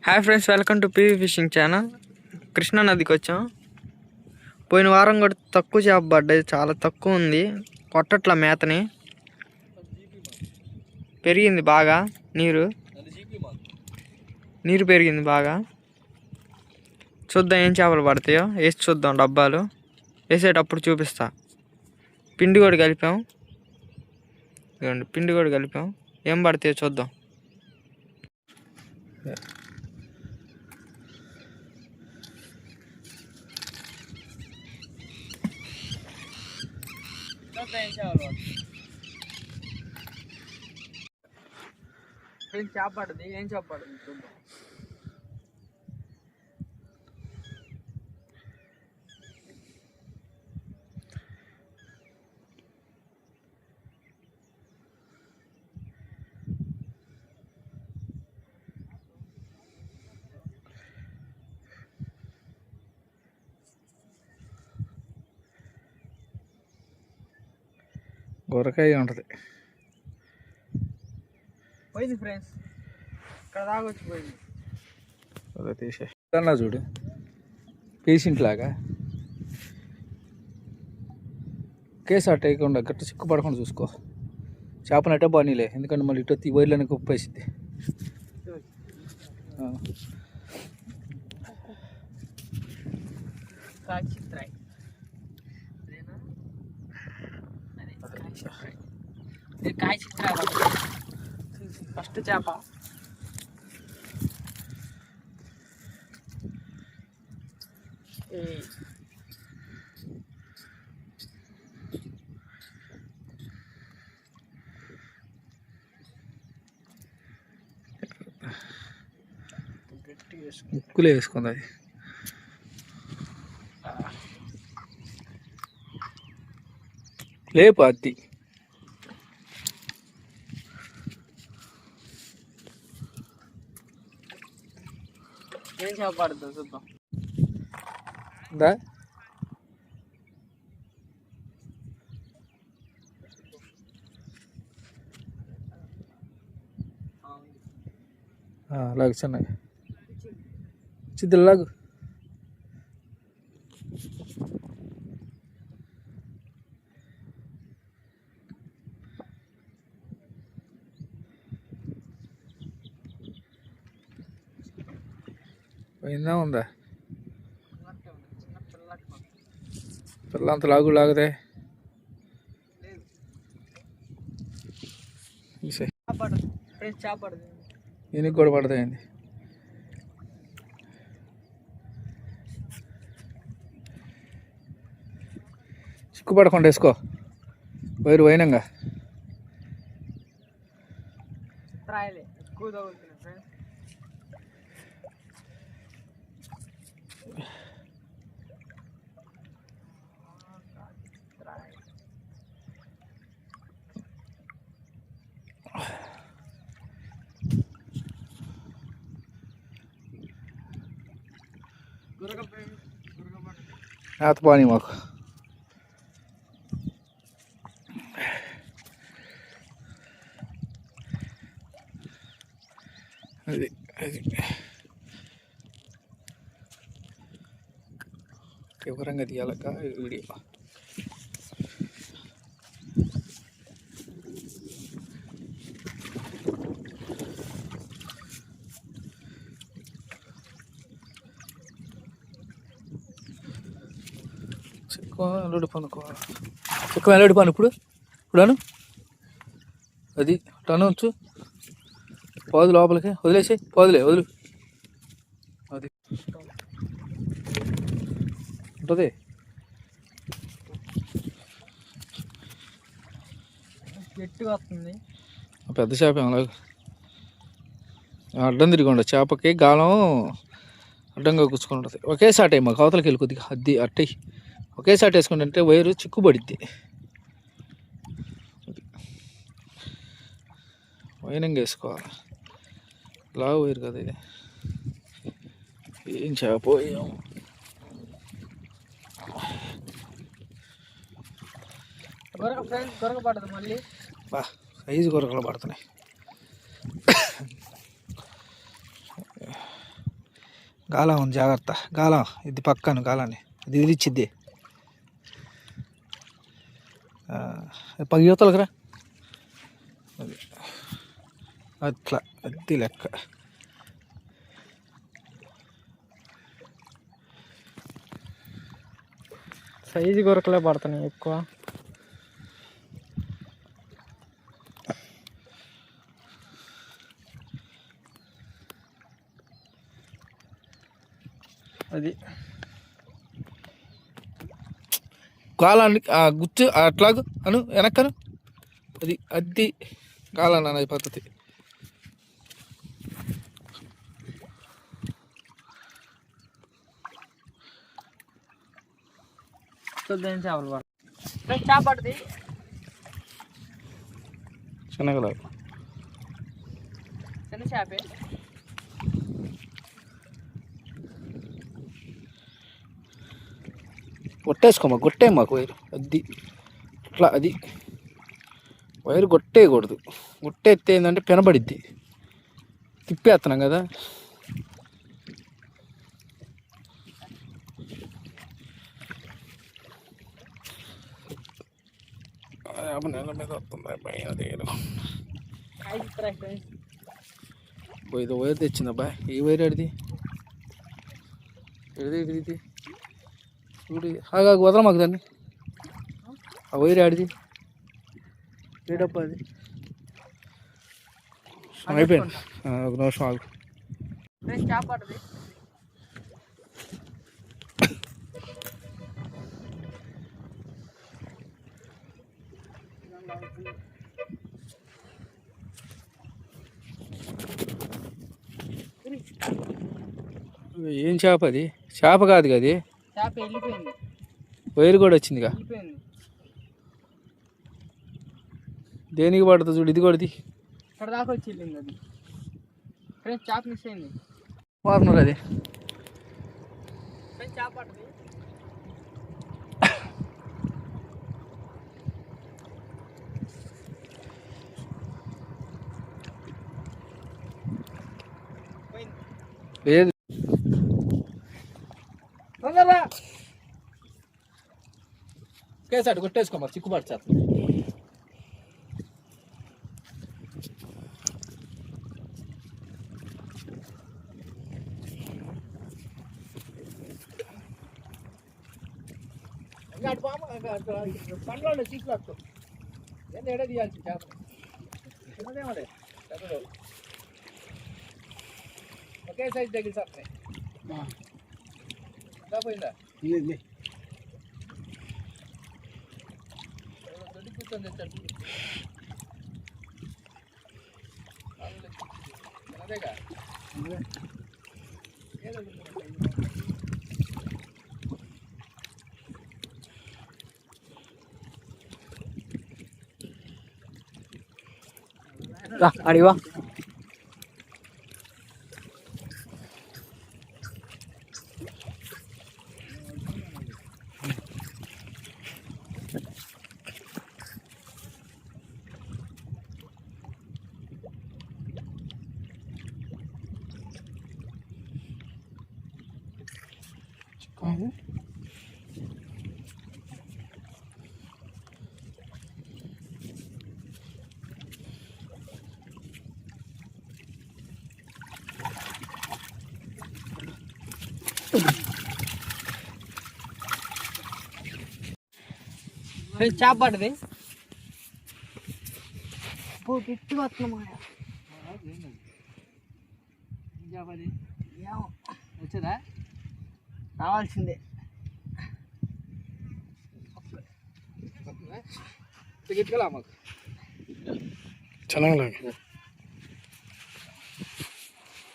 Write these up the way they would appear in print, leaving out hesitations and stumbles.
Hi friends, welcome to PV fishing channel. Krishna నదికి వచ్చాం. పోయిన వారం కూడా తక్కువ చేప పడ్డది, చాలా తక్కువ ఉంది. కొట్టట్ల మేతని పెరిగింది బాగా, నీరు పెరిగింది బాగా. చూద్దాం ఏం చేపలు పడతాయో, వేసి చూద్దాం. డబ్బాలు వేసేటప్పుడు చూపిస్తా. పిండి కూడా కలిపాం, పిండి కూడా కలిపాం. ఏం పడతాయో చూద్దాం. చేప పడుతుంది, ఏం చేప పడుతుంది చూద్దాం. గొర్రకాయ ఉంటుంది. పోయింది ఫ్రెండ్స్, ఇక్కడ దాకా వచ్చిపోయింది. అదే తీసే అన్నా చూడు, పేషెంట్ లాగా కేసాట వేయకుండా గట్ట చిక్కుపడకుండా చూసుకో. చేపనట్టే బానీలే, ఎందుకంటే మళ్ళీ ఇటు వైర్లని ఉప్పేసింది. ఫస్ట్ చేప ముక్కులే వేసుకుంది అది. లేపు అది. ఏం చేప పడుతుంది చూద్దాం. లాగు చిన్నగా చిద్దులు లాగు. పోయిందా ఉందా పిల్ల? అంత లాగు లాగదే. ఈయనకి కూడా పడతాయండి. చిక్కుపడకుండా వేసుకో, వైరు పోయినంగా. మేత పాని మాకు. అది అది వివరంగా తీయాలక్క వీడియో. చెక్క పనుకో, చెక్క వెళ్ళాడు పని. ఇప్పుడాను అది టను ఉంచు, పోదు లోపలికి వదిలేసి, పోదులే వదులు. అది ఉంటుంది. గట్టిగా వస్తుంది. పెద్ద చేప అలాగ అడ్డం తిరిగి ఉండదు. చేపకి గాలం అడ్డంగా కూర్చుని ఉంటుంది. ఒకేసారి అయ్యి మాకు అవతలకి వెళ్ళి కొద్దిగా అద్ది అట్టయి ఒకేసారి వేసుకుంటే వైరు చిక్కుబడిద్ది. వైనంగా వేసుకోవాలి. లావు వైరు కదా ఇది. ఏం చేపోయాం. గొరక పడదు మళ్ళీ. సైజు గొరకలు పడుతున్నాయి. గాలం ఉంది, జాగ్రత్త. గాలం ఇది పక్కను గాలాన్ని అది ఇదిలిచ్చిద్ది. పది యువతలకు రా. అది అట్లా అది లెక్క. సైజు గొరకలే పడుతున్నాయి ఎక్కువ. అది గాలాన్ని గుచ్చు అట్లాగు అను వెనక్కను. అది గాలాన్ని అనేది పద్ధతి. చేపలు పడుతుంది. చేప పడుతుంది. శనగలాగు చిన్న చేపే. కొట్టేసుకోమా, కొట్టే మాకు వైరు అది అట్లా. అది వైరు కొట్టేయకూడదు. కొట్టేస్తే ఏంటంటే పెనబడిద్ది. తిప్పేస్తున్నాం కదా. నెల మీద వస్తుంది పైన దగ్గర. ఇది వైర్ తెచ్చింది అబ్బా. ఈ వైర్ అడిది ఇది చూడు. ఆగాకు వదల మాకు దాన్ని. ఆ వైర్ ఆడిది ఏడప్ప అది. అయిపోయింది. ఒక నిమిషం ఆగు. ఏం చేప అది? చేప కాదు కదా. చేప వెళ్ళిపోయింది. వైరు కూడా వచ్చిందిగా. దేనికి పడుతుంది చూడు. ఇది కూడా ఇక్కడ దాకా వచ్చి వెళ్ళింది అది. చేప మిస్ అయింది. వార్నర్ అది చేప పడుతుంది. లేదు. కేసాడు కొట్టేసుకో మరి చిక్కుబాటు చేత. పండ్లో చిక్కు ఎంత ఎడ తీయాల్సి చేప చిన్నదేమడే పెద్దదో ఒకే సైజ్ దగ్గర సార్ పోయిందా దొడ్డి కూర్చొని తెచ్చాడు చిన్నదేగా ఏదో అడివా చేప పడ్డది. గట్టిగా వస్తున్నాం. వచ్చేదా? రావాల్సిందే. గట్టిగా మాకు చాలా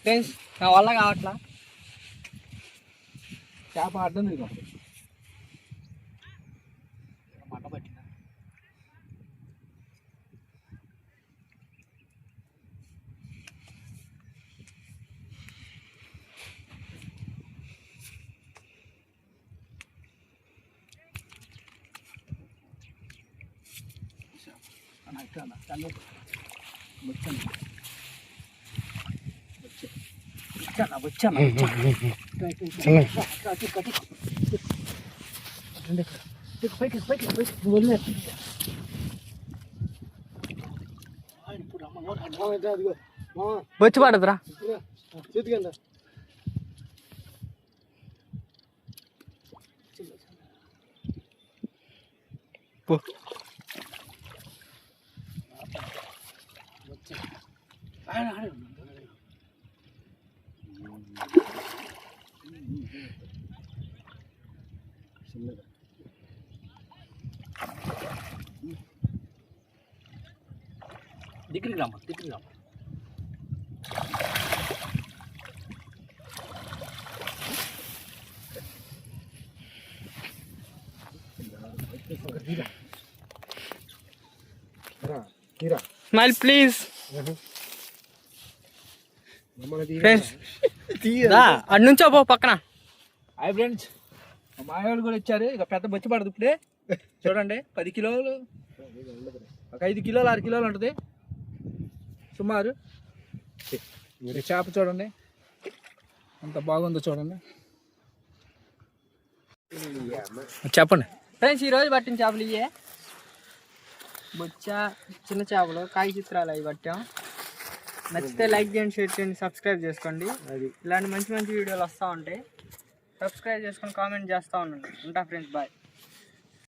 ఫ్రెండ్స్ నా వల్ల కావట్లా. చేప అడ్డం తిరిగా మంట పట్టిందా? వచ్చాను వచ్చే బొచ్చు పడదురా. దగ్గరికి రామ్మా, దగ్గరికి రామ్మా. Smile please friends. అటు నుంచో పో పక్కన. హాయ్ ఫ్రెండ్స్, మా వాళ్ళు కూడా ఇచ్చారు. ఇక పెద్ద బొచ్చి పడదు ఇప్పుడే. చూడండి 10 కిలోలు, ఒక 5 కిలోలు 6 కిలోలు ఉంటుంది సుమారు. మీరు చేప చూడండి ఎంత బాగుందో చూడండి. చెప్పండి ఫ్రెండ్స్, ఈరోజు పట్టిన చేపలు ఇవే. బొచ్చ, చిన్న చేపలు, కాయ చిత్రాలు అవి పట్టాం. నచ్చితే లైక్ చేయండి, షేర్ చేయండి, సబ్స్క్రైబ్ చేసుకోండి. ఇలాంటి మంచి మంచి వీడియోలు వస్తూ ఉంటాయి. సబ్స్క్రైబ్ చేసుకొని కామెంట్ చేస్తూ ఉండండి. ఉంటా ఫ్రెండ్స్, బాయ్.